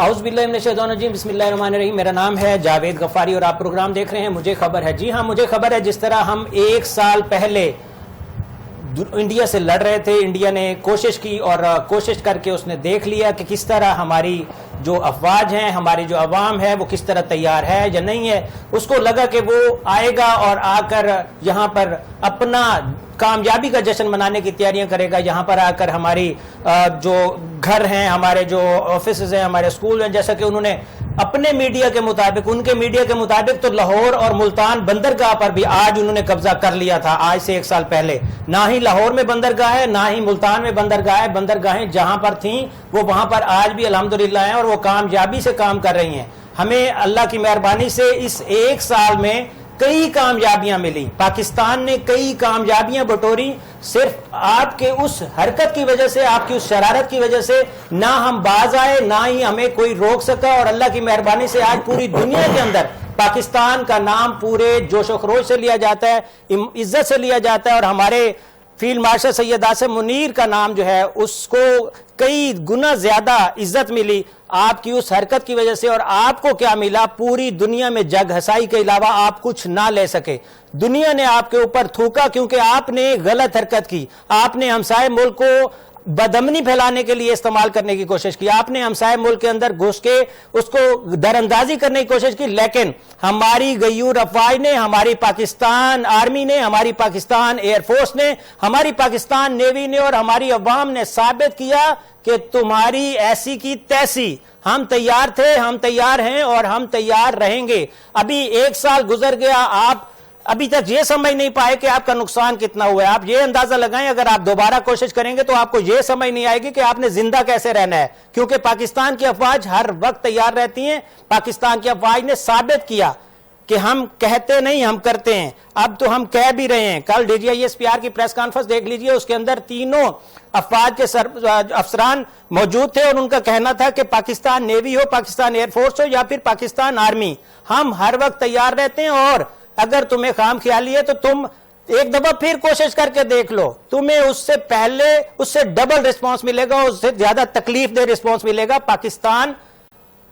اعوذ باللہ من الشیطان الرجیم، بسم اللہ الرحمن الرحیم۔ میرا نام ہے جاوید غفاری اور آپ پروگرام دیکھ رہے ہیں مجھے خبر ہے۔ جی ہاں، مجھے خبر ہے۔ جس طرح ہم 1 سال پہلے انڈیا سے لڑ رہے تھے، انڈیا نے کوشش کی اور کوشش کر کے اس نے دیکھ لیا کہ کس طرح ہماری جو افواج ہیں، ہماری جو عوام ہے، وہ کس طرح تیار ہے یا نہیں ہے۔ اس کو لگا کہ وہ آئے گا اور آ کر یہاں پر اپنا کامیابی کا جشن منانے کی تیاریاں کرے گا، یہاں پر آ کر ہماری جو گھر ہیں، ہمارے جو آفسز ہیں، ہمارے اسکول ہیں، جیسا کہ انہوں نے اپنے میڈیا کے مطابق، ان کے میڈیا کے مطابق تو لاہور اور ملتان بندرگاہ پر بھی آج انہوں نے قبضہ کر لیا تھا، آج سے 1 سال پہلے۔ نہ ہی لاہور میں بندرگاہ ہے، نہ ہی ملتان میں بندرگاہ ہے۔ بندرگاہیں جہاں پر تھیں وہ وہاں پر آج بھی الحمدللہ ہیں اور وہ کامیابی سے کام کر رہی ہیں۔ ہمیں اللہ کی مہربانی سے اس 1 سال میں کئی کامیابیاں ملی، پاکستان نے کئی کامیابیاں بٹوری، صرف آپ کے اس حرکت کی وجہ سے، آپ کی اس شرارت کی وجہ سے نہ ہم باز آئے، نہ ہی ہمیں کوئی روک سکا، اور اللہ کی مہربانی سے آج پوری دنیا کے اندر پاکستان کا نام پورے جوش و خروش سے لیا جاتا ہے، عزت سے لیا جاتا ہے، اور ہمارے فیلڈ مارشل سید آصم منیر کا نام جو ہے اس کو کئی گنا زیادہ عزت ملی آپ کی اس حرکت کی وجہ سے۔ اور آپ کو کیا ملا؟ پوری دنیا میں جگ ہسائی کے علاوہ آپ کچھ نہ لے سکے۔ دنیا نے آپ کے اوپر تھوکا کیونکہ آپ نے غلط حرکت کی، آپ نے ہمسائے ملک کو بدامنی پھیلانے کے لیے استعمال کرنے کی کوشش کی، آپ نے ہمسائے ملک کے اندر گھس کے اس کو در اندازی کرنے کی کوشش کی، لیکن ہماری غیور افواج نے، ہماری پاکستان آرمی نے، ہماری پاکستان ایئر فورس نے، ہماری پاکستان نیوی نے اور ہماری عوام نے ثابت کیا کہ تمہاری ایسی کی تیسی، ہم تیار تھے، ہم تیار ہیں اور ہم تیار رہیں گے۔ ابھی 1 سال گزر گیا، آپ ابھی تک یہ سمجھ نہیں پائے کہ آپ کا نقصان کتنا ہوا ہے۔ آپ یہ اندازہ لگائیں، اگر آپ دوبارہ کوشش کریں گے تو آپ کو یہ سمجھ نہیں آئے گی کہ آپ نے زندہ کیسے رہنا ہے، کیونکہ پاکستان کی افواج ہر وقت تیار رہتی ہیں۔ پاکستان کی افواج نے ثابت کیا کہ ہم کہتے نہیں، ہم کرتے ہیں۔ اب تو ہم کہہ بھی رہے ہیں۔ کل DGISPR کی پریس کانفرنس دیکھ لیجئے، اس کے اندر تینوں افواج کے افسران موجود تھے اور ان کا کہنا تھا کہ پاکستان نیوی ہو، پاکستان ایئر فورس ہو یا پھر پاکستان آرمی، ہم ہر وقت تیار رہتے ہیں، اور اگر تمہیں خام خیالی ہے تو تم ایک دفعہ پھر کوشش کر کے دیکھ لو، تمہیں اس سے پہلے اس سے ڈبل رسپانس ملے گا، اس سے زیادہ تکلیف دہ رسپانس ملے گا۔ پاکستان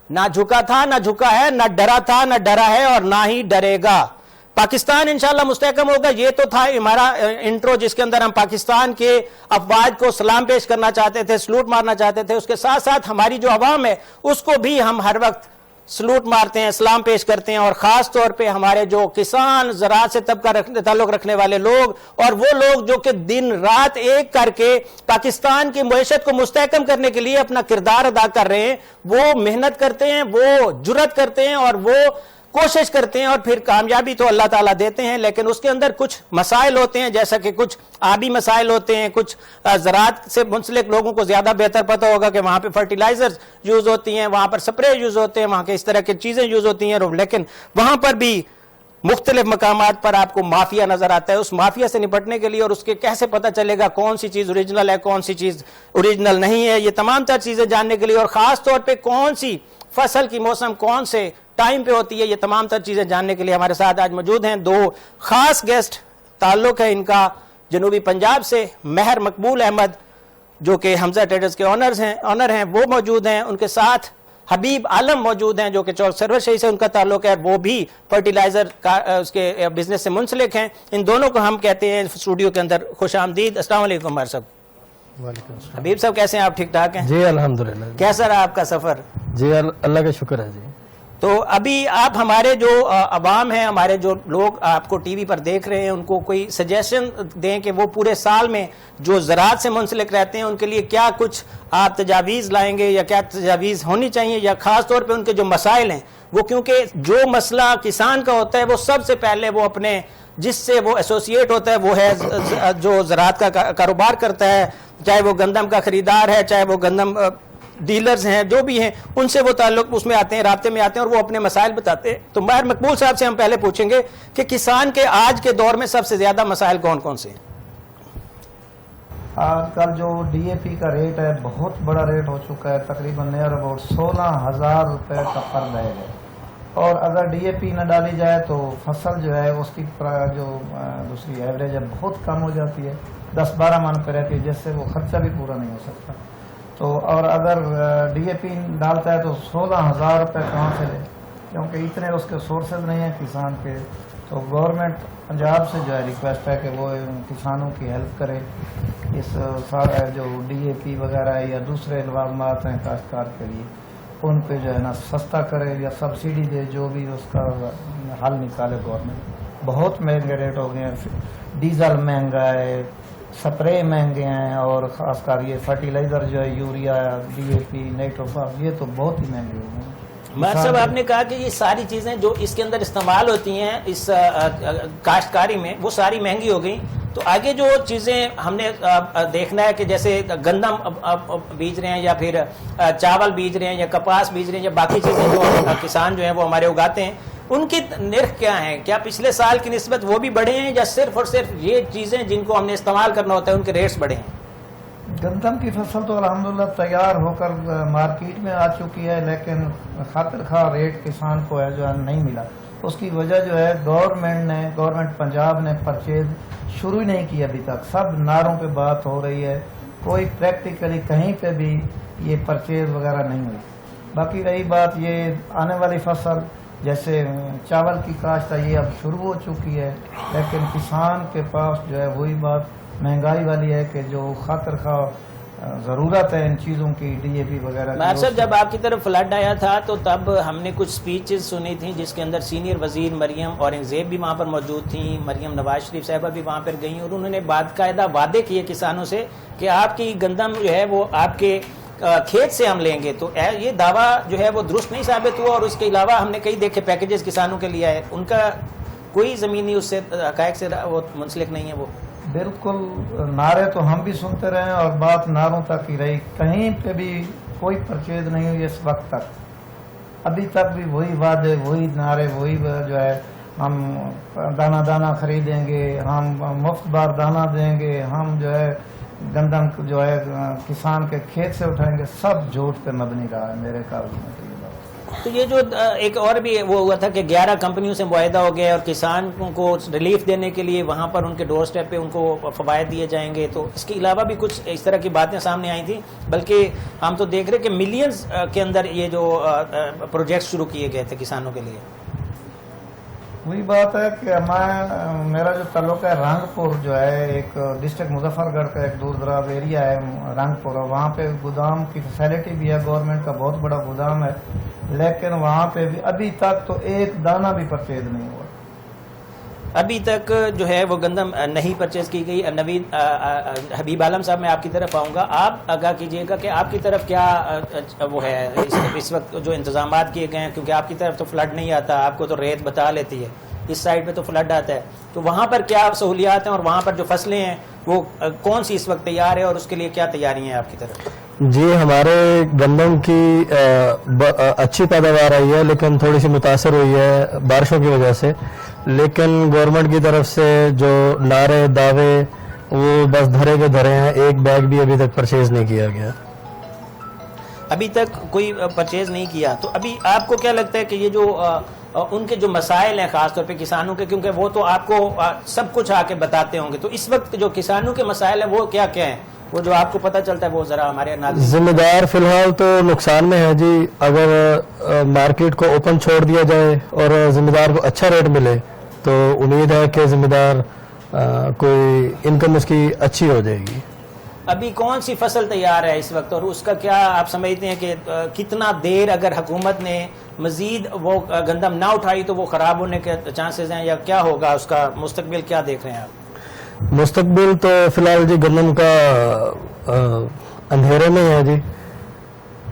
نہ جھکا تھا، نہ جھکا ہے، نہ ڈرا تھا، نہ ڈرا ہے اور نہ ہی ڈرے گا۔ پاکستان انشاءاللہ مستحکم ہوگا۔ یہ تو تھا ہمارا انٹرو جس کے اندر ہم پاکستان کے افواج کو سلام پیش کرنا چاہتے تھے، سلوٹ مارنا چاہتے تھے۔ اس کے ساتھ ساتھ ہماری جو عوام ہے اس کو بھی ہم ہر وقت سلوٹ مارتے ہیں، سلام پیش کرتے ہیں، اور خاص طور پہ ہمارے جو کسان، زراعت سے تعلق رکھنے والے لوگ اور وہ لوگ جو کہ دن رات ایک کر کے پاکستان کی معیشت کو مستحکم کرنے کے لیے اپنا کردار ادا کر رہے ہیں، وہ محنت کرتے ہیں، وہ جرأت کرتے ہیں اور وہ کوشش کرتے ہیں، اور پھر کامیابی تو اللہ تعالیٰ دیتے ہیں، لیکن اس کے اندر کچھ مسائل ہوتے ہیں، جیسا کہ کچھ آبی مسائل ہوتے ہیں، کچھ زراعت سے منسلک لوگوں کو زیادہ بہتر پتہ ہوگا کہ وہاں پہ فرٹیلائزر یوز ہوتی ہیں، وہاں پر سپرے یوز ہوتے ہیں، وہاں کے اس طرح کی چیزیں یوز ہوتی ہیں، لیکن وہاں پر بھی مختلف مقامات پر آپ کو مافیا نظر آتا ہے۔ اس مافیا سے نپٹنے کے لیے اور اس کے کیسے پتہ چلے گا کون سی چیز اوریجنل ہے، کون سی چیز اوریجنل نہیں ہے، یہ تمام تر چیزیں جاننے کے لیے، اور خاص طور پہ کون سی فصل کی موسم کون سے ٹائم پہ ہوتی ہے، یہ تمام تر چیزیں جاننے کے لیے ہمارے ساتھ آج موجود ہیں 2 خاص گیسٹ۔ تعلق ہے ان کا جنوبی پنجاب سے، مہر مقبول احمد جو کہ حمزہ ٹریڈرز کے آنر ہیں وہ موجود ہیں، ان کے ساتھ حبیب عالم موجود ہیں جو کہ چوک سرور شہی سے ان کا تعلق ہے، وہ بھی فرٹیلائزر کا اس کے بزنس سے منسلک ہیں۔ ان دونوں کو ہم کہتے ہیں اسٹوڈیو کے اندر خوش آمدید۔ السلام علیکم عمر صاحب۔ وعلیکم السلام۔ حبیب صاحب کیسے ہیں آپ؟ ٹھیک ٹھاک ہیں؟ جی الحمدللہ۔ کیسا رہا آپ کا سفر؟ جی اللہ کا شکر ہے۔ جی تو ابھی آپ ہمارے جو عوام ہیں، ہمارے جو لوگ آپ کو ٹی وی پر دیکھ رہے ہیں، ان کو کوئی سجیشن دیں کہ وہ پورے سال میں جو زراعت سے منسلک رہتے ہیں ان کے لیے کیا کچھ آپ تجاویز لائیں گے یا کیا تجاویز ہونی چاہیے، یا خاص طور پہ ان کے جو مسائل ہیں وہ، کیونکہ جو مسئلہ کسان کا ہوتا ہے وہ سب سے پہلے وہ اپنے جس سے وہ ایسوسیٹ ہوتا ہے وہ ہے جو زراعت کا کاروبار کرتا ہے، چاہے وہ گندم کا خریدار ہے، چاہے وہ گندم ڈیلرز ہیں، جو بھی ہیں ان سے وہ تعلق اس میں آتے ہیں، رابطے میں آتے ہیں اور وہ اپنے مسائل بتاتے ہیں۔ تو مہر مقبول صاحب سے ہم پہلے پوچھیں گے کہ کسان کے آج کے دور میں سب سے زیادہ مسائل کون کون سے ہیں؟ آج کل جو DAP کا ریٹ ہے بہت بڑا ریٹ ہو چکا ہے، تقریباً نیئر اباؤٹ 16,000 روپے کا پر بیگ ہے، اور اگر DAP نہ ڈالی جائے تو فصل جو ہے اس کی جو دوسری ایوریج ہے بہت کم ہو جاتی ہے، 10-12 من پہ رہتی ہے، جس سے وہ خرچہ بھی پورا نہیں ہو سکتا۔ تو اور اگر ڈی اے پی ڈالتا ہے تو 16,000 روپے کہاں سے لے، کیونکہ اتنے اس کے سورسز نہیں ہیں کسان کے. تو گورنمنٹ پنجاب سے جو ہے ریکویسٹ ہے کہ وہ کسانوں کی ہیلپ کرے، اس جو ڈی اے پی وغیرہ یا دوسرے لوازمات ہیں کاشتکار کے لیے ان پہ جو ہے نا سستا کرے یا سبسڈی دے، جو بھی اس کا حل نکالے گورنمنٹ. بہت مہنگے ریٹ ہو گئے ہیں، ڈیزل مہنگا ہے، سپرے مہنگے ہیں، اور خاص کر یہ فرٹیلائزر جو ہے یوریا، ڈی اے پی، نائٹروفاس، یہ تو بہت ہی مہنگے ہو گئے ہیں. مہر صاحب آپ نے کہا کہ یہ ساری چیزیں جو اس کے اندر استعمال ہوتی ہیں اس کاشتکاری میں وہ ساری مہنگی ہو گئی، تو آگے جو چیزیں ہم نے دیکھنا ہے کہ جیسے گندم بیج رہے ہیں یا پھر چاول بیج رہے ہیں یا کپاس بیج رہے ہیں یا باقی چیزیں جو کسان جو ہیں وہ ہمارے اگاتے ہیں، ان کی نرخ کیا ہیں؟ کیا پچھلے سال کی نسبت وہ بھی بڑھے ہیں یا صرف اور صرف یہ چیزیں جن کو ہم نے استعمال کرنا ہوتا ہے ان کے ریٹس بڑھے ہیں؟ گندم کی فصل تو الحمدللہ تیار ہو کر مارکیٹ میں آ چکی ہے، لیکن خاطر خواہ ریٹ کسان کو ہے جو ہے نہیں ملا. اس کی وجہ جو ہے گورنمنٹ پنجاب نے پرچیز شروع ہی نہیں کی ابھی تک. سب نعروں پہ بات ہو رہی ہے، کوئی پریکٹیکلی کہیں پہ بھی یہ پرچیز وغیرہ نہیں ہوئی. باقی رہی بات یہ آنے والی فصل جیسے چاول کی کاشت ہے، یہ اب شروع ہو چکی ہے، لیکن کسان کے پاس جو ہے وہی بات مہنگائی والی ہے کہ جو خاطر خواہ ضرورت ہے ان چیزوں کی، ڈی اے پی وغیرہ. مہر صاحب جب آپ کی طرف فلڈ آیا تھا تو تب ہم نے کچھ سپیچز سنی تھیں جس کے اندر سینئر وزیر مریم اورنگزیب بھی وہاں پر موجود تھیں، مریم نواز شریف صاحبہ بھی وہاں پر گئیں، اور انہوں نے باقاعدہ وعدے کیے کسانوں سے کہ آپ کی گندم جو ہے وہ آپ کے کھیت سے ہم لیں گے. تو یہ دعویٰ جو ہے وہ درست نہیں ثابت ہوا، اور اس کے علاوہ ہم نے کئی دیکھے پیکیجز کسانوں کے لیے آئے، ان کا کوئی زمینی اس سے حقائق سے وہ منسلک نہیں ہے. وہ بالکل نعرے تو ہم بھی سنتے رہے ہیں اور بات نعروں تک ہی رہی، کہیں پہ بھی کوئی پرچیز نہیں ہوئی اس وقت تک. ابھی تک بھی وہی وعدے، وہی نعرے، وہی جو ہے ہم دانہ خریدیں گے، ہم مفت بار دانہ دیں گے، ہم جو ہے گندم جو ہے کسان کے کھیت سے اٹھائیں گے. سب جھوٹ پہ مبنی رہا ہے میرے قابل میں. تو یہ جو ایک اور بھی وہ ہوا تھا کہ 11 کمپنیوں سے معاہدہ ہو گیا اور کسان کو ریلیف دینے کے لیے وہاں پر ان کے ڈور سٹیپ پہ ان کو فوائد دیے جائیں گے، تو اس کے علاوہ بھی کچھ اس طرح کی باتیں سامنے آئی تھیں. بلکہ ہم تو دیکھ رہے کہ ملینز کے اندر یہ جو پروجیکٹ شروع کیے گئے تھے کسانوں کے لیے. وہی بات ہے کہ میرا جو تعلق ہے رنگ پور جو ہے ایک ڈسٹرکٹ مظفر گڑھ کا ایک دور دراز ایریا ہے رنگ پور، وہاں پہ گودام کی فیسلٹی بھی ہے، گورنمنٹ کا بہت بڑا گودام ہے، لیکن وہاں پہ بھی ابھی تک تو ایک دانہ بھی پرچیز نہیں ہوا. ابھی تک جو ہے وہ گندم نہیں پرچیز کی گئی. نوید حبیب عالم صاحب میں آپ کی طرف آؤں گا، آپ آگاہ کیجیے گا کہ آپ کی طرف کیا وہ ہے اس وقت جو انتظامات کیے گئے ہیں، کیونکہ آپ کی طرف تو فلڈ نہیں آتا، آپ کو تو ریت بتا لیتی ہے، اس سائڈ پہ تو فلڈ آتا ہے، تو وہاں پر کیا سہولیات ہیں اور وہاں پر جو فصلیں ہیں وہ کون سی اس وقت تیار ہے اور اس کے لیے کیا تیاریاں ہیں آپ کی طرف؟ جی ہمارے گندم کی اچھی پیداوار آئی ہے، لیکن تھوڑی سی متاثر ہوئی ہے بارشوں کی وجہ سے. لیکن گورنمنٹ کی طرف سے جو نعرے دعوے وہ بس دھرے کے دھرے ہیں، ایک بیگ بھی ابھی تک پرچیز نہیں کیا گیا. ابھی تک کوئی پرچیز نہیں کیا. تو ابھی آپ کو کیا لگتا ہے کہ یہ جو ان کے جو مسائل ہیں خاص طور پہ کسانوں کے، کیونکہ وہ تو آپ کو سب کچھ آ کے بتاتے ہوں گے، تو اس وقت جو کسانوں کے مسائل ہیں وہ کیا کیا ہیں، وہ جو آپ کو پتہ چلتا ہے وہ ذرا ہمارے ناظرین. ذمہ دار فی الحال تو نقصان میں ہے جی. اگر مارکیٹ کو اوپن چھوڑ دیا جائے اور ذمہ دار کو اچھا ریٹ ملے تو امید ہے کہ ذمہ دار کوئی انکم اس کی اچھی ہو جائے گی. ابھی کون سی فصل تیار ہے اس وقت اور اس کا کیا آپ سمجھتے ہیں کہ کتنا دیر اگر حکومت نے مزید وہ گندم نہ اٹھائی تو وہ خراب ہونے کے چانسز ہیں، یا کیا ہوگا اس کا مستقبل کیا دیکھ رہے ہیں آپ؟ مستقبل تو فی الحال جی گندم کا اندھیرے میں ہے جی.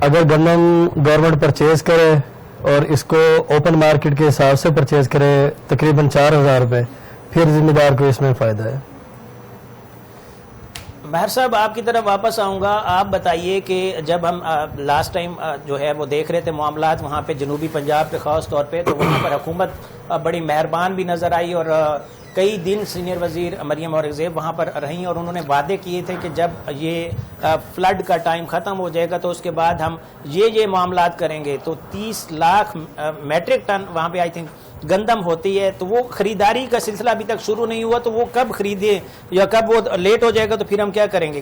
اگر گندم گورنمنٹ پرچیز کرے اور اس کو اوپن مارکیٹ کے حساب سے پرچیز کرے تقریباً 4,000 روپے، پھر ذمہ دار کو اس میں فائدہ ہے. مہر صاحب آپ کی طرف واپس آؤں گا. آپ بتائیے کہ جب ہم لاسٹ ٹائم جو ہے وہ دیکھ رہے تھے معاملات وہاں پہ جنوبی پنجاب پہ خاص طور پہ، تو وہاں پر حکومت بڑی مہربان بھی نظر آئی اور کئی دن سینئر وزیر مریم اورنگزیب وہاں پر رہیں اور انہوں نے وعدے کیے تھے کہ جب یہ فلڈ کا ٹائم ختم ہو جائے گا تو اس کے بعد ہم یہ معاملات کریں گے. تو 30 لاکھ میٹرک ٹن وہاں پہ آئی تھنک گندم ہوتی ہے، تو وہ خریداری کا سلسلہ ابھی تک شروع نہیں ہوا، تو وہ کب خریدے یا کب وہ لیٹ ہو جائے گا تو پھر ہم کیا کریں گے،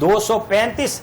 235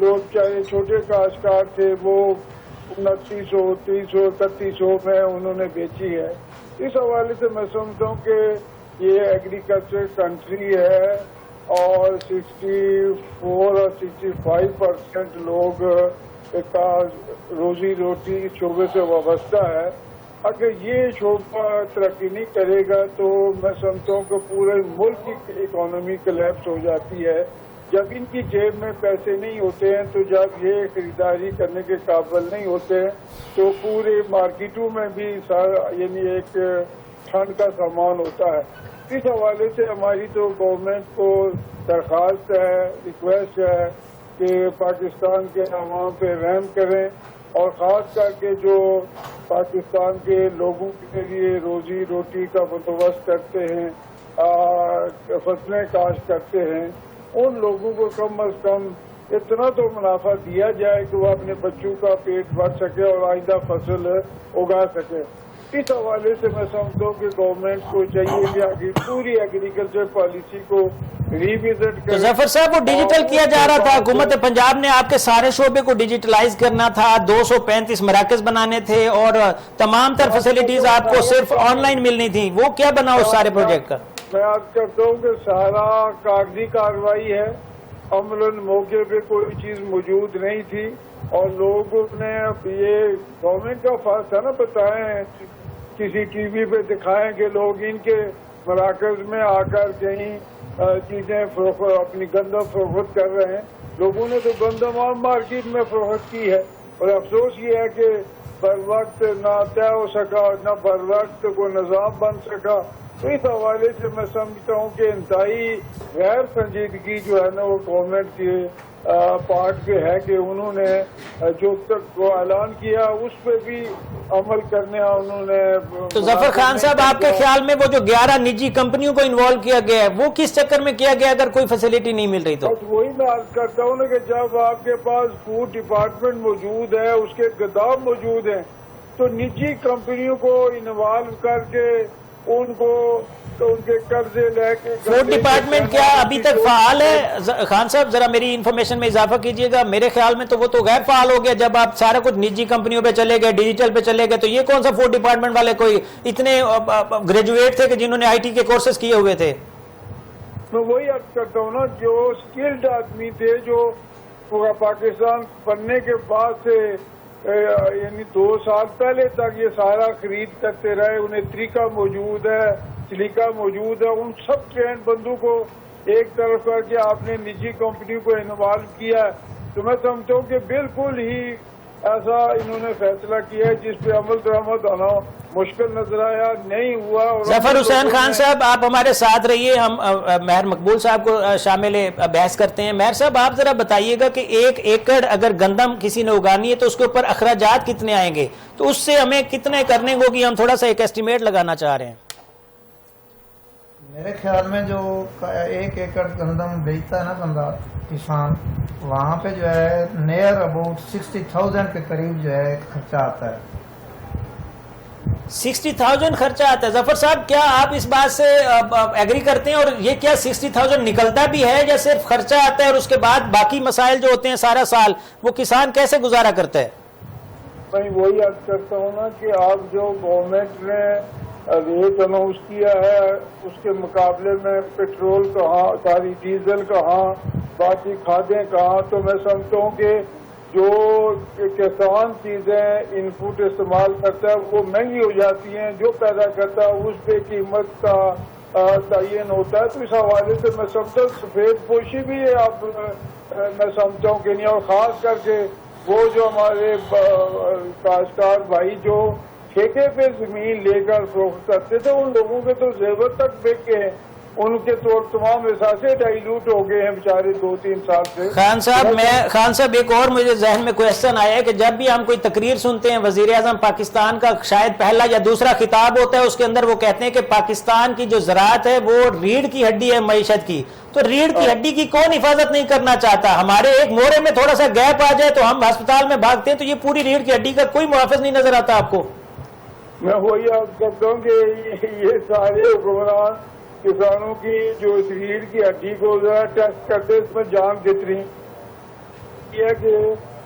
جو چاہے چھوٹے کاشتکار تھے وہ 2900 300 3100 میں انہوں نے بیچی ہے. اس حوالے سے میں سمجھتا ہوں کہ یہ ایگریکلچر کنٹری ہے اور 64 اور 65% لوگ کا روزی روٹی اس شعبے سے وابستہ ہے. اگر یہ شعبہ ترقی نہیں کرے گا تو میں سمجھتا ہوں کہ پورے ملک کی اکانومی کولیپس ہو جاتی ہے. جب ان کی جیب میں پیسے نہیں ہوتے ہیں تو جب یہ خریداری کرنے کے قابل نہیں ہوتے ہیں تو پورے مارکیٹوں میں بھی یعنی ایک ٹھنڈ کا سامان ہوتا ہے. اس حوالے سے ہماری تو گورنمنٹ کو درخواست ہے, ریکویسٹ ہے کہ پاکستان کے عوام پہ رحم کریں اور خاص کر کے جو پاکستان کے لوگوں کے لیے روزی روٹی کا بندوبست کرتے ہیں, فصلیں کاشت کرتے ہیں, ان لوگوں کو کم از کم اتنا تو منافع دیا جائے کہ وہ اپنے بچوں کا پیٹ بھر سکے اور آئندہ فصل اگا سکے. اس حوالے سے میں سمجھتا ہوں کہ گورنمنٹ کو چاہیے کہ پوری ایگریکلچر پالیسی کو ریوزٹ تو ظفر صاحب وہ ڈیجیٹل کیا جا رہا تھا, حکومت پنجاب نے آپ کے سارے شعبے کو ڈیجیٹلائز کرنا تھا, 235 مراکز بنانے تھے اور تمام تر فیسلٹیز آپ کو صرف آن لائن ملنی تھی. وہ کیا بنا اس سارے پروجیکٹ کا؟ میں عرض کرتا ہوں کہ سارا کاغذی کارروائی ہے, عملاً موقع پہ کوئی چیز موجود نہیں تھی اور لوگوں نے یہ گورنمنٹ کا فرض تھا نا بتائیں, کسی ٹی وی پہ دکھائیں کہ لوگ ان کے مراکز میں آ کر کہیں چیزیں اپنی گندم فروخت کر رہے ہیں. لوگوں نے تو گندم عام مارکیٹ میں فروخت کی ہے اور افسوس یہ ہے کہ بر وقت نہ طے ہو سکا نہ بر وقت کوئی نظام بن سکا. تو اس حوالے سے میں سمجھتا ہوں کہ انتہائی غیر سنجیدگی جو ہے نا وہ گورنمنٹ کے پارٹ پہ ہے کہ انہوں نے جو تک وہ اعلان کیا اس پہ بھی عمل کرنے انہوں نے. تو ظفر خان صاحب آپ کے خیال میں وہ جو 11 نجی کمپنیوں کو انوالو کیا گیا ہے وہ کس چکر میں کیا گیا اگر کوئی فیسلٹی نہیں مل رہی تو؟ وہی میں عرض کرتا ہوں نا کہ جب آپ کے پاس فوڈ ڈپارٹمنٹ موجود ہے, اس کے گدام موجود ہیں, تو نجی کمپنیوں کو انوالو کر کے ان کو ان کے قرضے لے کے. فوڈ ڈپارٹمنٹ کیا ابھی تک فعال ہے؟ خان صاحب ذرا میری انفارمیشن میں اضافہ کیجئے گا. میرے خیال میں تو وہ تو غیر فعال ہو گیا جب آپ سارا کچھ نجی کمپنیوں پہ چلے گئے, ڈیجیٹل پہ چلے گئے. تو یہ کون سا فوڈ ڈپارٹمنٹ والے کوئی اتنے گریجویٹ تھے کہ جنہوں نے IT کے کورسز کیے ہوئے تھے؟ میں وہی عرض کرتا ہوں نا, جو اسکلڈ آدمی تھے جو پاکستان بننے کے بعد سے یعنی 2 سال پہلے تک یہ سارا خرید کرتے رہے, انہیں طریقہ موجود ہے, سلیقہ موجود ہے, ان سب ٹرینڈ بندوں کو ایک طرف کر کے آپ نے نجی کمپنیوں کو انوالو کیا ہے. تو میں سمجھتا ہوں کہ بالکل ہی ایسا انہوں نے فیصلہ کیا ہے جس پہ عمل درآمد ہونا مشکل نظر آیا, نہیں ہوا. ظفر حسین خان صاحب آپ ہمارے ساتھ رہیے, ہم مہر مقبول صاحب کو شامل بحث کرتے ہیں. مہر صاحب آپ ذرا بتائیے گا کہ 1 ایکڑ اگر گندم کسی نے اگانی ہے تو اس کے اوپر اخراجات کتنے آئیں گے, تو اس سے ہمیں کتنے کرنے ہوگی؟ ہم تھوڑا سا ایک ایسٹیمیٹ لگانا چاہ رہے ہیں. میرے خیال میں جو 1 ایکڑ گندم بیچتا ہے نا بندہ کسان, وہاں پہ جو ہے نیئر اباؤٹ 60,000 کے قریب جو ہے خرچہ آتا ہے. 60,000 خرچہ آتا ہے. ظفر صاحب کیا آپ اس بات سے ایگری کرتے ہیں, اور یہ کیا 60,000 نکلتا بھی ہے یا صرف خرچہ آتا ہے اور اس کے بعد باقی مسائل جو ہوتے ہیں سارا سال وہ کسان کیسے گزارا کرتا ہے؟ میں وہی عرض کرتا ہوں نا کہ آپ جو گورنمنٹ نے ریٹ اناؤنس کیا ہے اس کے مقابلے میں پیٹرول کہاں, ساری ڈیزل کہاں, باقی کھادیں کہاں. تو میں سمجھتا ہوں کہ جو کسان چیزیں ان پٹ استعمال کرتا ہے وہ مہنگی ہو جاتی ہیں, جو پیدا کرتا ہے اس پہ قیمت کا تعین ہوتا ہے. تو اس حوالے سے میں سمجھتا ہوں سفید پوشی بھی ہے اب میں سمجھتا ہوں کہ نہیں. اور خاص کر کے وہ جو ہمارے کاشتکار بھائی جو ٹھیکے پہ زمین لے کر فروخت کرتے تھے ان لوگوں کے تو زیور تک بک کے ہیں, ان کے تو تمام احساسے ڈائیلوٹ ہو گئے ہیں بیچارے 2-3 سال سے. خان صاحب ایک اور مجھے ذہن میں کوشچن آیا ہے کہ جب بھی ہم کوئی تقریر سنتے ہیں وزیر اعظم پاکستان کا شاید پہلا یا دوسرا خطاب ہوتا ہے, اس کے اندر وہ کہتے ہیں کہ پاکستان کی جو زراعت ہے وہ ریڑھ کی ہڈی ہے معیشت کی. تو ریڑھ کی ہڈی کی کون حفاظت نہیں کرنا چاہتا؟ ہمارے ایک موڑے میں تھوڑا سا گیپ آ جائے تو ہم ہسپتال میں بھاگتے ہیں, تو یہ پوری ریڑھ کی ہڈی کا کوئی محافظ نہیں نظر آتا آپ کو؟ میں وہی عرض کرتا ہوں کہ یہ سارے حکمران کسانوں کی جو ریڑھ کی ہڈی کو ٹیسٹ کرتے اس میں جان جتنی یہ ہے کہ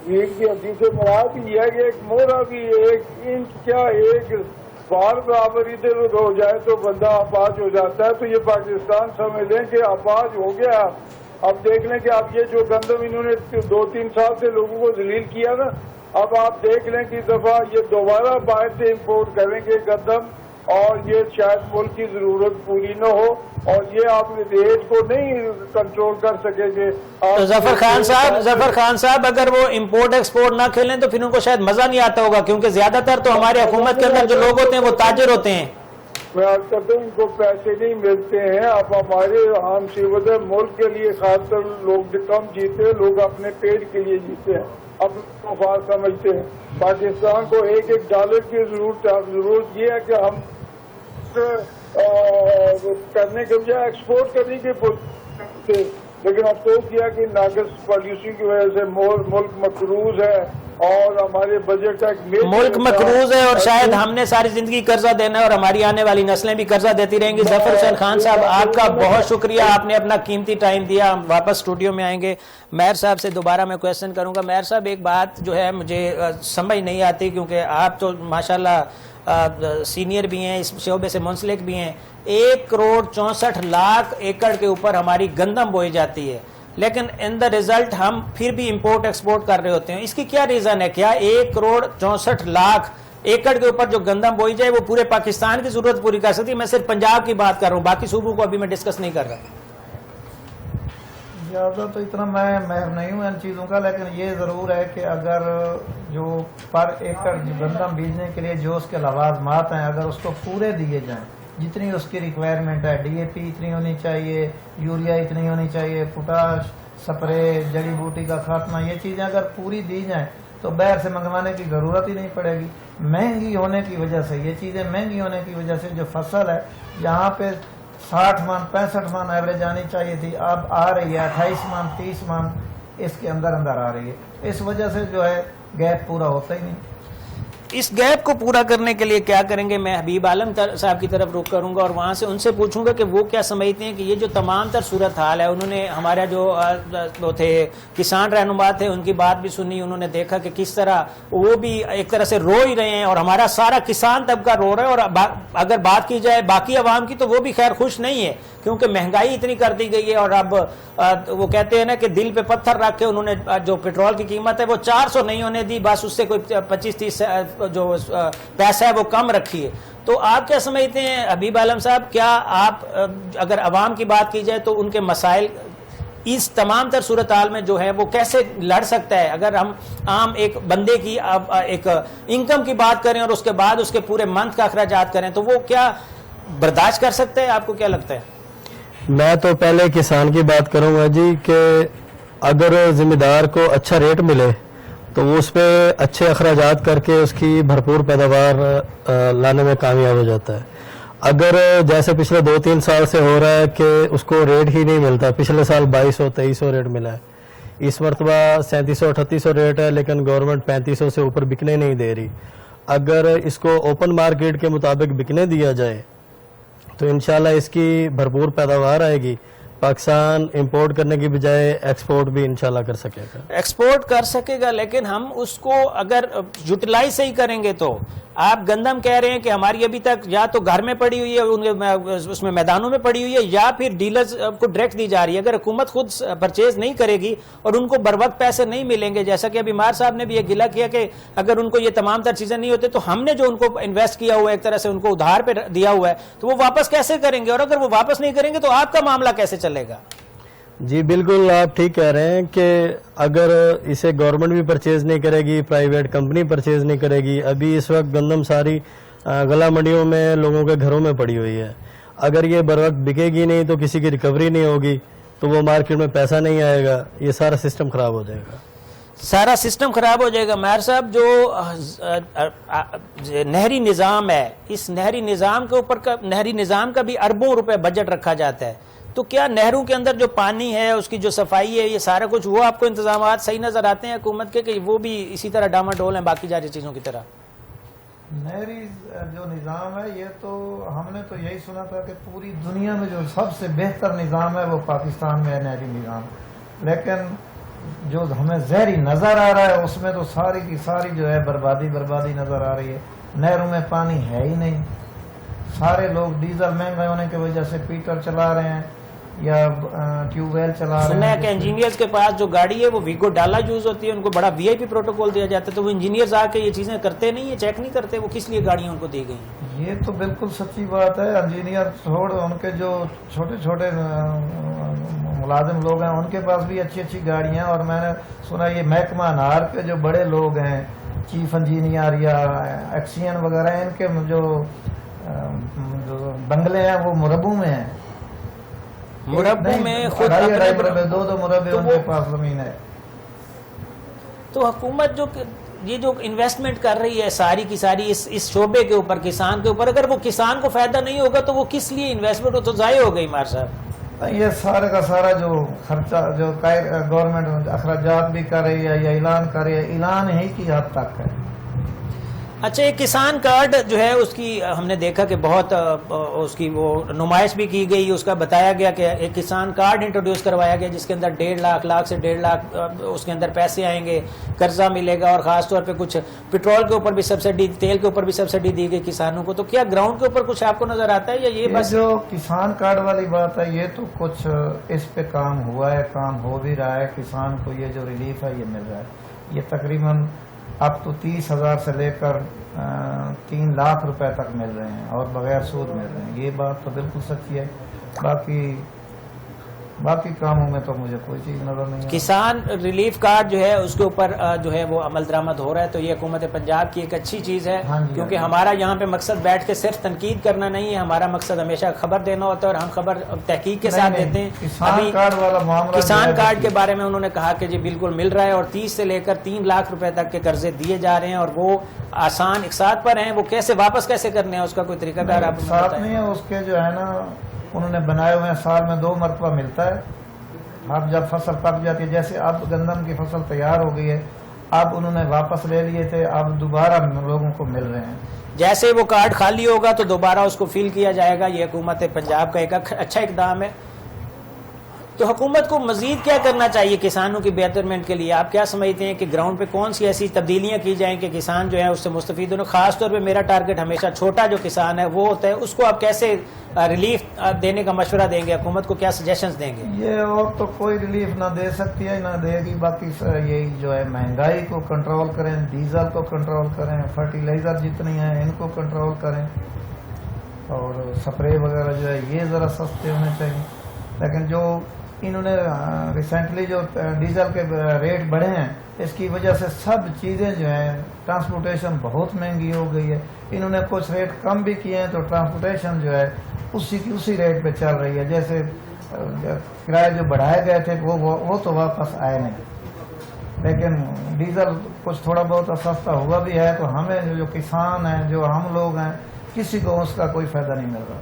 ریڑھ کی ہڈی سے مراد یہ ہے کہ ایک مورا بھی 1 انچ کیا 1 بار برابر ادھر ادھر ہو جائے تو بندہ آپاج ہو جاتا ہے. تو یہ پاکستان سمجھ لیں کہ آپاج ہو گیا. اب دیکھ لیں کہ اب یہ جو گندم انہوں نے 2-3 سال سے لوگوں کو ذلیل کیا نا, اب آپ دیکھ لیں کہ دفعہ یہ دوبارہ باہر سے امپورٹ کریں گے گندم, اور یہ شاید ملک کی ضرورت پوری نہ ہو, اور یہ آپ ریٹ کو نہیں کنٹرول کر سکیں گے. تو ظفر خان صاحب اگر وہ امپورٹ ایکسپورٹ نہ کھیلیں تو پھر ان کو شاید مزہ نہیں آتا ہوگا, کیونکہ زیادہ تر تو ہماری حکومت کے اندر جو لوگ ہوتے ہیں وہ تاجر ہوتے ہیں. میں عرض کرتا ہوں ان کو پیسے نہیں ملتے ہیں. اب ہمارے عام صیبت ہے ملک کے لیے خاص کر لوگ کم جیتے ہیں, لوگ اپنے پیٹ کے لیے جیتے ہیں, اپنے مفاد سمجھتے ہیں. پاکستان کو $1 کی ضرورت یہ ہے کہ ہم کرنے کے بجائے ایکسپورٹ کرنے کے, لیکن افسوس کیا کہ ناقص پالیسی کی وجہ سے ملک مقروض ہے, اور ہمارے بجٹ کا ملک مقروض ہے, اور شاید ہم نے ساری زندگی قرضہ دینا ہے اور ہماری آنے والی نسلیں بھی قرضہ دیتی رہیں گی. ظفر حسین خان صاحب آپ کا بہت شکریہ, آپ نے اپنا قیمتی ٹائم دیا. ہم واپس اسٹوڈیو میں آئیں گے. مہر صاحب سے دوبارہ میں کویسچن کروں گا. مہر صاحب ایک بات جو ہے مجھے سمجھ نہیں آتی, کیونکہ آپ تو ماشاءاللہ سینئر بھی ہیں, اس شعبے سے منسلک بھی ہیں. 1,64,00,000 ایکڑ کے اوپر ہماری گندم بوئی جاتی ہے, لیکن ان دا ریزلٹ ہم پھر بھی امپورٹ ایکسپورٹ کر رہے ہوتے ہیں. اس کی کیا ریزن ہے؟ کیا 1,64,00,000 ایکڑ کے اوپر جو گندم بوئی جائے وہ پورے پاکستان کی ضرورت پوری کر سکتی ہے؟ میں صرف پنجاب کی بات کر رہا ہوں, باقی صوبوں کو ابھی میں ڈسکس نہیں کر رہا. زیادہ تو اتنا میں ماہر نہیں ہوں ان چیزوں کا, لیکن یہ ضرور ہے کہ اگر جو پر ایکڑ گندم بیجنے کے لیے جو اس کے لوازمات ہیں اگر اس کو پورے دیے جائیں, جتنی اس کی ریکوائرمنٹ ہے, ڈی اے پی اتنی ہونی چاہیے, یوریا اتنی ہونی چاہیے, پوٹاش, سپرے, جڑی بوٹی کا خاتمہ, یہ چیزیں اگر پوری دی جائیں تو باہر سے منگوانے کی ضرورت ہی نہیں پڑے گی. مہنگی ہونے کی وجہ سے, یہ چیزیں مہنگی ہونے کی وجہ سے جو فصل ہے یہاں پہ 60 من 65 من ایوریج آنی چاہیے تھی, اب آ رہی ہے 28 من 30 من اس کے اندر آ رہی ہے. اس وجہ سے جو ہے گیپ پورا ہوتا ہی نہیں. اس گیپ کو پورا کرنے کے لیے کیا کریں گے؟ میں حبیب عالم صاحب کی طرف رخ کروں گا اور وہاں سے ان سے پوچھوں گا کہ وہ کیا سمجھتے ہیں کہ یہ جو تمام تر صورتحال ہے, انہوں نے ہمارا جو وہ تھے کسان رہنما تھے ان کی بات بھی سنی, انہوں نے دیکھا کہ کس طرح وہ بھی ایک طرح سے رو ہی رہے ہیں اور ہمارا سارا کسان طبقہ رو رہا ہے. اور اگر بات کی جائے باقی عوام کی تو وہ بھی خیر خوش نہیں ہے, کیونکہ مہنگائی اتنی کر دی گئی ہے. اور اب وہ کہتے ہیں نا کہ دل پہ پتھر رکھ کے انہوں نے جو پیٹرول کی قیمت ہے وہ 400 نہیں ہونے دی, بس اس سے کوئی 25-30 جو پیسہ ہے وہ کم رکھی ہے. تو آپ کیا سمجھتے ہیں حبیب عالم صاحب, کیا آپ اگر عوام کی بات کی جائے تو ان کے مسائل اس تمام تر صورتحال میں جو ہے وہ کیسے لڑ سکتا ہے؟ اگر ہم عام ایک بندے کی ایک انکم کی بات کریں اور اس کے بعد اس کے پورے منتھ کا اخراجات کریں تو وہ کیا برداشت کر سکتے ہیں؟ آپ کو کیا لگتا ہے؟ میں تو پہلے کسان کی بات کروں گا جی, کہ اگر ذمہ دار کو اچھا ریٹ ملے تو وہ اس پہ اچھے اخراجات کر کے اس کی بھرپور پیداوار لانے میں کامیاب ہو جاتا ہے. اگر جیسے پچھلے 2-3 سال سے ہو رہا ہے کہ اس کو ریٹ ہی نہیں ملتا, پچھلے سال 2200-2300 ریٹ ملا ہے, اس مرتبہ 3700-3800 ریٹ ہے, لیکن گورنمنٹ 3500 سے اوپر بکنے نہیں دے رہی. اگر اس کو اوپن مارکیٹ کے مطابق بکنے دیا جائے تو انشاءاللہ اس کی بھرپور پیداوار آئے گی. پاکستان امپورٹ کرنے کی بجائے ایکسپورٹ بھی انشاءاللہ کر سکے گا. ایکسپورٹ کر سکے گا, لیکن ہم اس کو اگر یوٹیلائز صحیح کریں گے تو آپ گندم کہہ رہے ہیں کہ ہماری ابھی تک یا تو گھر میں پڑی ہوئی ہے, اس میں میدانوں میں پڑی ہوئی ہے, یا پھر ڈیلرز کو ڈائریکٹ دی جا رہی ہے. اگر حکومت خود پرچیز نہیں کرے گی اور ان کو بر وقت پیسے نہیں ملیں گے, جیسا کہ ابھی مار صاحب نے بھی یہ گلہ کیا کہ اگر ان کو یہ تمام تر چیزیں نہیں ہوتے تو ہم نے جو ان کو انویسٹ کیا ہوا ہے ایک طرح سے ان کو ادھار پہ دیا ہوا ہے تو وہ واپس کیسے کریں گے؟ اور اگر وہ واپس نہیں کریں گے تو آپ کا معاملہ کیسے چلے گا؟ جی بالکل آپ ٹھیک کہہ رہے ہیں کہ اگر اسے گورنمنٹ بھی پرچیز نہیں کرے گی, پرائیویٹ کمپنی پرچیز نہیں کرے گی, ابھی اس وقت گندم ساری غلہ منڈیوں میں لوگوں کے گھروں میں پڑی ہوئی ہے, اگر یہ بر وقت بکے گی نہیں تو کسی کی ریکوری نہیں ہوگی, تو وہ مارکیٹ میں پیسہ نہیں آئے گا, یہ سارا سسٹم خراب ہو جائے گا. سارا سسٹم خراب ہو جائے گا. مہر صاحب جو نہری نظام ہے, اس نہری نظام کے اوپر نہری نظام کا بھی اربوں روپے بجٹ رکھا جاتا ہے, تو کیا نہروں کے اندر جو پانی ہے اس کی جو صفائی ہے یہ سارا کچھ وہ آپ کو انتظامات صحیح نظر آتے ہیں حکومت کے, کہ وہ بھی اسی طرح ڈاماڈول ہیں باقی جاری چیزوں کی طرح؟ نہری جو نظام ہے یہ تو ہم نے تو یہی سنا تھا کہ پوری دنیا میں جو سب سے بہتر نظام ہے وہ پاکستان میں ہے نہری نظام, لیکن جو ہمیں زہری نظر آ رہا ہے اس میں تو ساری کی ساری جو ہے بربادی نظر آ رہی ہے. نہروں میں پانی ہے ہی نہیں. سارے لوگ ڈیزل مہنگا ہونے کی وجہ سے پیٹر چلا رہے ہیں یا ٹیوب ویل چلا رہے سننا ہے ہیں. کہ انجینئرز کے پاس جو گاڑی ہے وہ ویگو ڈالا یوز ہوتی ہے, ان کو بڑا وی آئی پی پروٹوکول دیا جاتا ہے, تو وہ انجینئرز آ کے یہ چیزیں کرتے نہیں ہیں, چیک نہیں کرتے وہ کس لیے گاڑیاں ان کو دی گئی ہیں. یہ تو بالکل سچی بات ہے. انجینئر چھوڑ ان کے جو چھوٹے چھوٹے ملازم لوگ ہیں ان کے پاس بھی اچھی اچھی گاڑیاں ہیں, اور میں نے سنا یہ محکمہ انار کے جو بڑے لوگ ہیں, چیف انجینئر یا ایکسین وغیرہ, ان کے جو بنگلے ہیں وہ مربوں میں ہیں. مربع میں خود مربع دو مربع ان کے پاس زمین ہے. تو حکومت جو یہ جو انویسٹمنٹ کر رہی ہے ساری کی ساری اس شعبے کے اوپر, کسان کے اوپر, اگر وہ کسان کو فائدہ نہیں ہوگا تو وہ کس لیے انویسٹمنٹ ہو, تو ضائع ہو گئی مار صاحب. یہ سارے کا سارا جو خرچہ جو گورنمنٹ اخراجات بھی کر رہی ہے یا اعلان کر رہی ہے, اعلان ہی کی حد تک ہے. اچھا, ایک کسان کارڈ جو ہے اس کی ہم نے دیکھا کہ بہت اس کی وہ نمائش بھی کی گئی, اس کا بتایا گیا کہ ایک کسان کارڈ انٹروڈیوس کروایا گیا جس کے اندر 1.5 لاکھ سے 1.5 لاکھ اس کے اندر پیسے آئیں گے, قرضہ ملے گا, اور خاص طور پہ کچھ پیٹرول کے اوپر بھی سبسڈی, تیل کے اوپر بھی سبسڈی دی گئی کسانوں کو. تو کیا گراؤنڈ کے اوپر کچھ آپ کو نظر آتا ہے یا یہ بس جو کسان کارڈ والی بات ہے یہ تو کچھ اس پہ کام ہوا ہے, کام ہو بھی رہا ہے. کسان کو یہ جو ریلیف ہے یہ مل رہا ہے. یہ تقریباً اب تو 30,000 سے لے کر 3 لاکھ روپے تک مل رہے ہیں اور بغیر سود مل رہے ہیں. یہ بات تو بالکل سچی ہے. باقی کاموں میں تو مجھے کوئی چیز نظر نہیں ہے. کسان ریلیف کارڈ جو ہے اس کے اوپر جو ہے وہ عمل درآمد ہو رہا ہے, تو یہ حکومت پنجاب کی ایک اچھی چیز ہے. کیونکہ ہمارا یہاں پہ مقصد بیٹھ کے صرف تنقید کرنا نہیں ہے, ہمارا مقصد ہمیشہ خبر دینا ہوتا ہے, اور ہم خبر تحقیق کے ساتھ دیتے ہیں. کسان کارڈ والا معاملہ, کسان کارڈ کے بارے میں انہوں نے کہا کہ جی بالکل مل رہا ہے, اور 30 سے لے کر 3 لاکھ روپے تک کے قرضے دیے جا رہے ہیں, اور وہ آسان اقساط پر ہیں. وہ کیسے واپس کیسے کرنے ہیں اس کا کوئی طریقہ کار آپ ساتھ نہیں ہے. اس کے جو ہے نا انہوں نے بنائے ہوئے ہیں, سال میں 2 مرتبہ ملتا ہے. اب جب فصل پک جاتی ہے, جیسے اب گندم کی فصل تیار ہو گئی ہے, اب انہوں نے واپس لے لیے تھے, اب دوبارہ لوگوں کو مل رہے ہیں. جیسے وہ کارڈ خالی ہوگا تو دوبارہ اس کو فل کیا جائے گا. یہ حکومت پنجاب کا ایک اچھا اقدام ہے. تو حکومت کو مزید کیا کرنا چاہیے کسانوں کی بہترمنٹ کے لیے؟ آپ کیا سمجھتے ہیں کہ گراؤنڈ پہ کون سی ایسی تبدیلیاں کی جائیں کہ کسان جو ہے اس سے مستفید ہوں؟ خاص طور پہ میرا ٹارگٹ ہمیشہ چھوٹا جو کسان ہے وہ ہوتا ہے, اس کو آپ کیسے ریلیف دینے کا مشورہ دیں گے؟ حکومت کو کیا سجیشنز دیں گے؟ یہ اور تو کوئی ریلیف نہ دے سکتی ہے نہ دے گی. باقی یہی جو ہے مہنگائی کو کنٹرول کریں, ڈیزل کو کنٹرول کریں, فرٹیلائزر جتنی ہیں ان کو کنٹرول کریں, اور سپرے وغیرہ جو ہے یہ ذرا سستے ہونے چاہیے. لیکن جو انہوں نے ریسنٹلی جو ڈیزل کے ریٹ بڑھے ہیں اس کی وجہ سے سب چیزیں جو ہیں, ٹرانسپورٹیشن بہت مہنگی ہو گئی ہے. انہوں نے کچھ ریٹ کم بھی کیے ہیں تو ٹرانسپورٹیشن جو ہے اسی ریٹ پہ چل رہی ہے. جیسے کرایے جو بڑھائے گئے تھے وہ تو واپس آئے نہیں, لیکن ڈیزل کچھ تھوڑا بہت سستا ہوا بھی ہے. تو ہمیں جو کسان ہیں, جو ہم لوگ ہیں, کسی کو اس کا کوئی فائدہ نہیں مل رہا.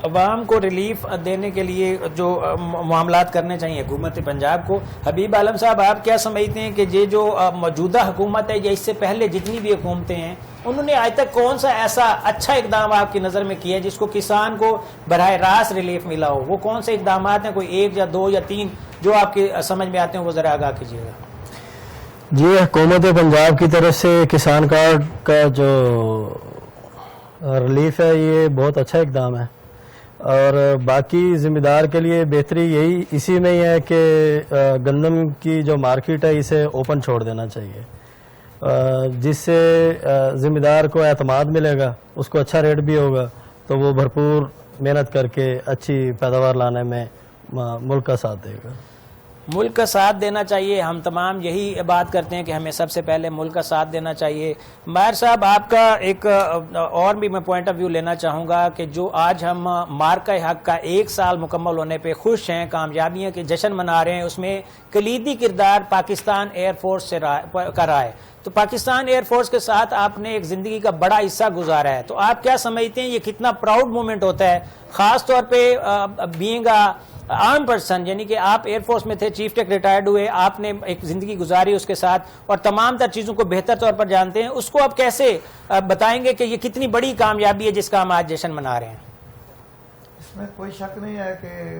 عوام کو ریلیف دینے کے لیے جو معاملات کرنے چاہیے حکومت پنجاب کو. حبیب عالم صاحب, آپ کیا سمجھتے ہیں کہ یہ جو موجودہ حکومت ہے یا اس سے پہلے جتنی بھی حکومتیں ہیں, انہوں نے آج تک کون سا ایسا اچھا اقدام آپ کی نظر میں کیا ہے جس کو کسان کو براہ راست ریلیف ملا ہو؟ وہ کون سے اقدامات ہیں؟ کوئی 1 یا 2 یا 3 جو آپ کی سمجھ میں آتے ہیں وہ ذرا آگاہ کیجیے گا. جی, حکومت پنجاب کی طرف سے کسان کارڈ کا جو ریلیف ہے یہ بہت اچھا اقدام ہے, اور باقی ذمہ دار کے لیے بہتری یہی اسی میں ہی ہے کہ گندم کی جو مارکیٹ ہے اسے اوپن چھوڑ دینا چاہیے, جس سے ذمہ دار کو اعتماد ملے گا, اس کو اچھا ریٹ بھی ہوگا, تو وہ بھرپور محنت کر کے اچھی پیداوار لانے میں ملک کا ساتھ دے گا. ملک کا ساتھ دینا چاہیے. ہم تمام یہی بات کرتے ہیں کہ ہمیں سب سے پہلے ملک کا ساتھ دینا چاہیے. ماہر صاحب, آپ کا ایک اور بھی میں پوائنٹ آف ویو لینا چاہوں گا کہ جو آج ہم مارکہ حق کا 1 سال مکمل ہونے پہ خوش ہیں, کامیابیاں کے جشن منا رہے ہیں, اس میں کلیدی کردار پاکستان ایئر فورس سے کا رہا ہے. تو پاکستان ایئر فورس کے ساتھ آپ نے ایک زندگی کا بڑا حصہ گزارا ہے, تو آپ کیا سمجھتے ہیں یہ کتنا پراؤڈ مومنٹ ہوتا ہے, خاص طور پہ بینگ عام پرسن, یعنی کہ آپ ایئر فورس میں تھے, چیف ٹیک ریٹائرڈ ہوئے, آپ نے ایک زندگی گزاری اس کے ساتھ اور تمام تر چیزوں کو بہتر طور پر جانتے ہیں, اس کو آپ کیسے بتائیں گے کہ یہ کتنی بڑی کامیابی ہے جس کا ہم آج جشن منا رہے ہیں؟ اس میں کوئی شک نہیں ہے کہ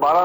12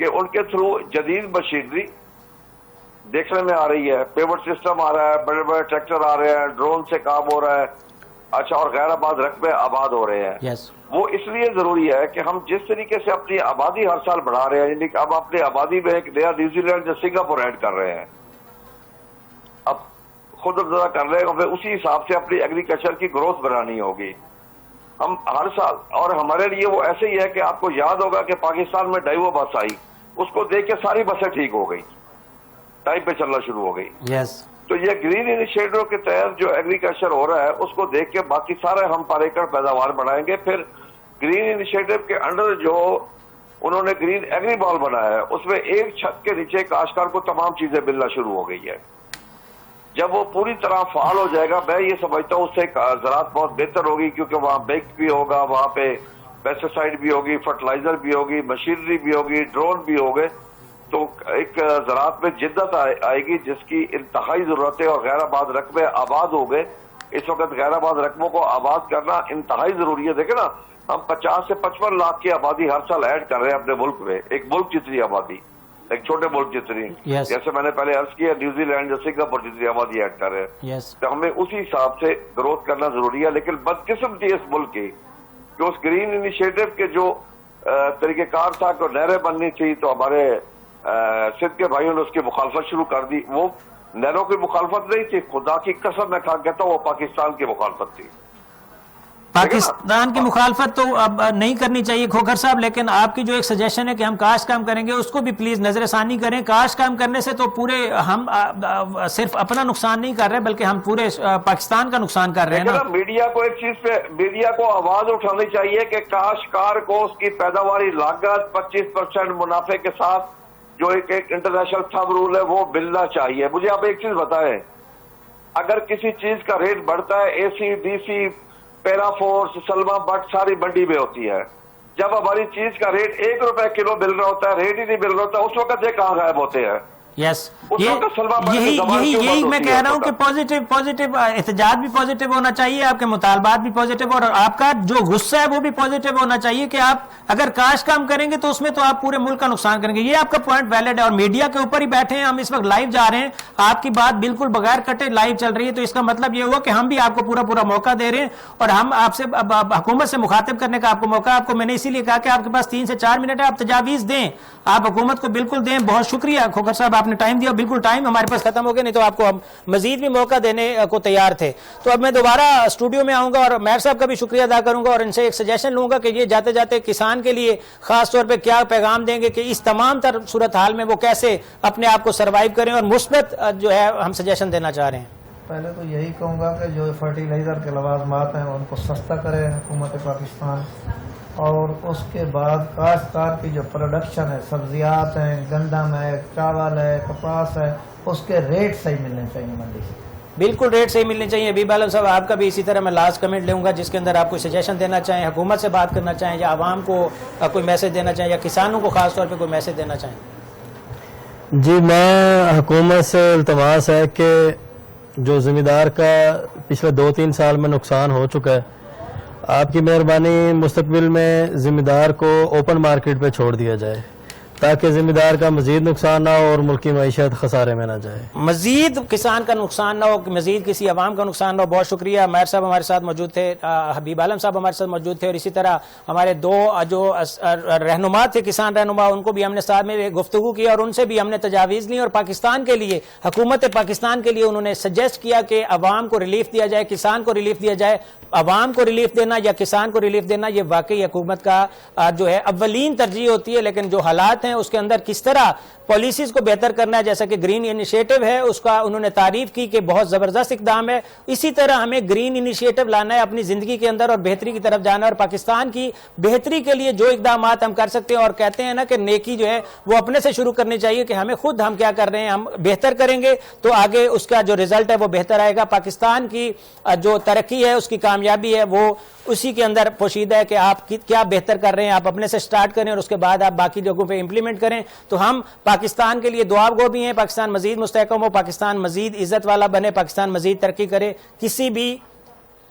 کہ ان کے تھرو جدید مشینری دیکھنے میں آ رہی ہے, پیوٹ سسٹم آ رہا ہے, بڑے بڑے ٹریکٹر آ رہے ہیں, ڈرون سے کام ہو رہا ہے, اچھا, اور غیر آباد رقبے آباد ہو رہے ہیں. وہ اس لیے ضروری ہے کہ ہم جس طریقے سے اپنی آبادی ہر سال بڑھا رہے ہیں, یعنی کہ ہم اپنی آبادی میں ایک نیا نیوزی لینڈ یا سنگاپور ایڈ کر رہے ہیں, اب خود ابتدا کر رہے ہیں, ہمیں اسی حساب سے اپنی ایگریکلچر کی گروتھ بنانی ہوگی ہم ہر سال. اور ہمارے لیے وہ ایسے ہی ہے کہ آپ کو یاد ہوگا کہ پاکستان میں ڈائیو بس آئی, اس کو دیکھ کے ساری بسیں ٹھیک ہو گئی, ٹائم پہ چلنا شروع ہو گئی. تو یہ گرین انیشیٹو کے تحت جو ایگریکلچر ہو رہا ہے اس کو دیکھ کے باقی سارے ہم پر ایکڑ پیداوار بڑھائیں گے. پھر گرین انیشیٹو کے انڈر جو انہوں نے گرین ایگری بال بنایا ہے اس میں ایک چھت کے نیچے کاشتکار کو تمام چیزیں ملنا شروع ہو گئی ہے. جب وہ پوری طرح فعال ہو جائے گا, میں یہ سمجھتا ہوں اس سے زراعت بہت بہتر ہوگی, کیونکہ وہاں بینک بھی ہوگا, وہاں پہ پیسٹیسائڈ بھی ہوگی, فرٹیلائزر بھی ہوگی, مشینری بھی ہوگی, ڈرون بھی ہوگے. تو ایک زراعت میں جدت آئے گی جس کی انتہائی ضرورت ہے. اور غیر آباد رقبے آباد ہو گئے, اس وقت غیر آباد رقبوں کو آباد کرنا انتہائی ضروری ہے. دیکھیں نا, ہم 50 سے 55 لاکھ کی آبادی ہر سال ایڈ کر رہے ہیں اپنے ملک میں, ایک ملک جتنی آبادی, ایک چھوٹے ملک جتنی, جیسے میں نے پہلے عرض کیا نیوزی لینڈ یا سنگاپور جتنی آبادی ایڈ کر رہے ہیں. تو ہمیں اسی حساب سے گروتھ کرنا ضروری ہے. لیکن بدقسمتی اس ملک کی کہ اس گرین انیشیٹو کے جو طریقہ کار تھا کہ نہریں بننی تھی, تو ہمارے سندھ کے بھائیوں نے اس کی مخالفت شروع کر دی. وہ نہروں کی مخالفت نہیں تھی, خدا کی قسم میں کہتا ہوں وہ پاکستان کی مخالفت تھی. پاکستان کی مخالفت تو اب نہیں کرنی چاہیے کھوکھر صاحب, لیکن آپ کی جو ایک سجیشن ہے کہ ہم کاشت کام کریں گے اس کو بھی پلیز نظر ثانی کریں. کاشت کام کرنے سے تو پورے ہم صرف اپنا نقصان نہیں کر رہے بلکہ ہم پورے پاکستان کا نقصان کر رہے ہیں نا. میڈیا کو ایک چیز پہ, میڈیا کو آواز اٹھانی چاہیے کہ کاشتکار کو اس کی پیداواری لاگت 25% منافع کے ساتھ جو ایک انٹرنیشنل تھم رول ہے وہ ملنا چاہیے. مجھے آپ ایک چیز بتائیں, اگر کسی چیز کا ریٹ بڑھتا ہے, AC, DC, para force, Salma Butt ساری منڈی میں ہوتی ہے. جب ہماری چیز کا ریٹ 1 روپے کلو مل رہا ہوتا ہے, ریٹ ہی نہیں مل رہا ہوتا, اس وقت یہ کہاں غائب ہوتے ہیں. یہی میں کہہ رہا ہوں کہ پوزیٹیو احتجاج بھی پوزیٹیو ہونا چاہیے, آپ کے مطالبات بھی پوزیٹیو, اور آپ کا جو غصہ ہے وہ بھی پوزیٹیو ہونا چاہیے کہ آپ اگر کاشت کام کریں گے تو اس میں تو آپ پورے ملک کا نقصان کریں گے. یہ آپ کا پوائنٹ ویلڈ ہے, اور میڈیا کے اوپر ہی بیٹھے ہیں, ہم اس وقت لائیو جا رہے ہیں, آپ کی بات بالکل بغیر کٹے لائیو چل رہی ہے. تو اس کا مطلب یہ ہوا کہ ہم بھی آپ کو پورا موقع دے رہے ہیں, اور ہم آپ سے حکومت سے مخاطب کرنے کا آپ کو موقع, آپ کو میں نے اسی لیے کہا کہ آپ کے پاس 3 سے 4 منٹ ہے, آپ تجاویز دیں, آپ حکومت کو بالکل دیں. بہت شکریہ کھوکھر صاحب, آپ نے ٹائم دیا, بالکل ٹائم ہمارے پاس ختم ہو گیا, نہیں تو آپ کو ہم مزید بھی موقع دینے کو تیار تھے. تو اب میں دوبارہ اسٹوڈیو میں آؤں گا اور میر صاحب کا بھی شکریہ ادا کروں گا, اور ان سے ایک سجیشن لوں گا کہ یہ جاتے جاتے کسان کے لیے خاص طور پہ کیا پیغام دیں گے کہ اس تمام تر صورتحال میں وہ کیسے اپنے آپ کو سروائیو کریں, اور مثبت جو ہے ہم سجیشن دینا چاہ رہے ہیں. پہلے تو یہی کہوں گا کہ جو فرٹیلائزر کے لوازمات ہیں ان کو سستا کرے حکومت پاکستان, اور اس کے بعد کاشتکار کی جو پروڈکشن ہے, سبزیات ہیں, گندم ہے, چاول ہے, کپاس ہے, اس کے ریٹ صحیح ملنے چاہیے منڈی سے. بالکل ریٹ صحیح ملنے چاہیے. حبیب عالم صاحب آپ کا بھی اسی طرح میں لاسٹ کمنٹ لوں گا جس کے اندر آپ کوئی سجیشن دینا چاہیں, حکومت سے بات کرنا چاہیں, یا عوام کو کوئی میسج دینا چاہیں, یا کسانوں کو خاص طور پہ کوئی میسج دینا چاہیں. جی, میں حکومت سے التماس ہے کہ جو زمیندار کا پچھلے 2-3 سال میں نقصان ہو چکا ہے, آپ کی مہربانی مستقبل میں زمیندار کو اوپن مارکیٹ پہ چھوڑ دیا جائے تاکہ زمیندار کا مزید نقصان نہ ہو اور ملکی معیشت خسارے میں نہ جائے, مزید کسان کا نقصان نہ ہو, مزید کسی عوام کا نقصان نہ ہو. بہت شکریہ. میر صاحب ہمارے ساتھ موجود تھے, حبیب عالم صاحب ہمارے ساتھ موجود تھے, اور اسی طرح ہمارے 2 جو رہنما تھے, کسان رہنما, ان کو بھی ہم نے ساتھ میں گفتگو کیا, اور ان سے بھی ہم نے تجاویز لی, اور پاکستان کے لیے, حکومت پاکستان کے لیے انہوں نے سجیسٹ کیا کہ عوام کو ریلیف دیا جائے, کسان کو ریلیف دیا جائے. عوام کو ریلیف دینا یا کسان کو ریلیف دینا یہ واقعی حکومت کا جو ہے اولین ترجیح ہوتی ہے, لیکن جو حالات ہیں اس کے اندر کس طرح پالیسیز کو بہتر کرنا ہے, جیسا کہ گرین انیشیٹو ہے اس کا انہوں نے تعریف کی کہ بہت زبردست اقدام ہے, اسی طرح ہمیں گرین انیشیٹو لانا ہے اپنی زندگی کے اندر اور بہتری کی طرف جانا ہے, اور پاکستان کی بہتری کے لیے جو اقدامات ہم کر سکتے ہیں, اور کہتے ہیں نا کہ نیکی جو ہے وہ اپنے سے شروع کرنی چاہیے کہ ہمیں خود ہم کیا کر رہے ہیں, ہم بہتر کریں گے تو آگے اس کا جو رزلٹ ہے وہ بہتر آئے گا. پاکستان کی جو ترقی ہے, اس کی کامیابی ہے, وہ اسی کے اندر پوشیدہ ہے کہ آپ کیا بہتر کر رہے ہیں, آپ اپنے سے سٹارٹ کریں اور اس کے بعد آپ باقی جگہوں پہ امپلیمنٹ کریں. تو ہم پاکستان کے لیے دعا گو بھی ہیں, پاکستان مزید مستحکم ہو, پاکستان مزید عزت والا بنے, پاکستان مزید ترقی کرے. کسی بھی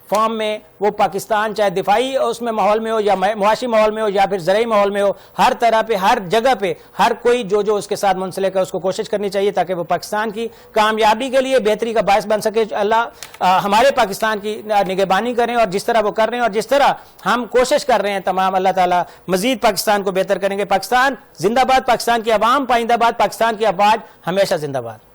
فارم میں وہ پاکستان چاہے دفاعی اس میں ماحول میں ہو یا معاشی ماحول میں ہو یا پھر زرعی ماحول میں ہو، ہر طرح پہ ہر جگہ پہ ہر کوئی جو اس کے ساتھ منسلک ہے اس کو کوشش کرنی چاہیے تاکہ وہ پاکستان کی کامیابی کے لیے بہتری کا باعث بن سکے. اللہ ہمارے پاکستان کی نگہبانی کریں، اور جس طرح وہ کر رہے ہیں اور جس طرح ہم کوشش کر رہے ہیں تمام، اللہ تعالیٰ مزید پاکستان کو بہتر کریں گے. پاکستان زندہ باد، پاکستان کی عوام پائندہ باد، پاکستان کی آواز ہمیشہ زندہ باد.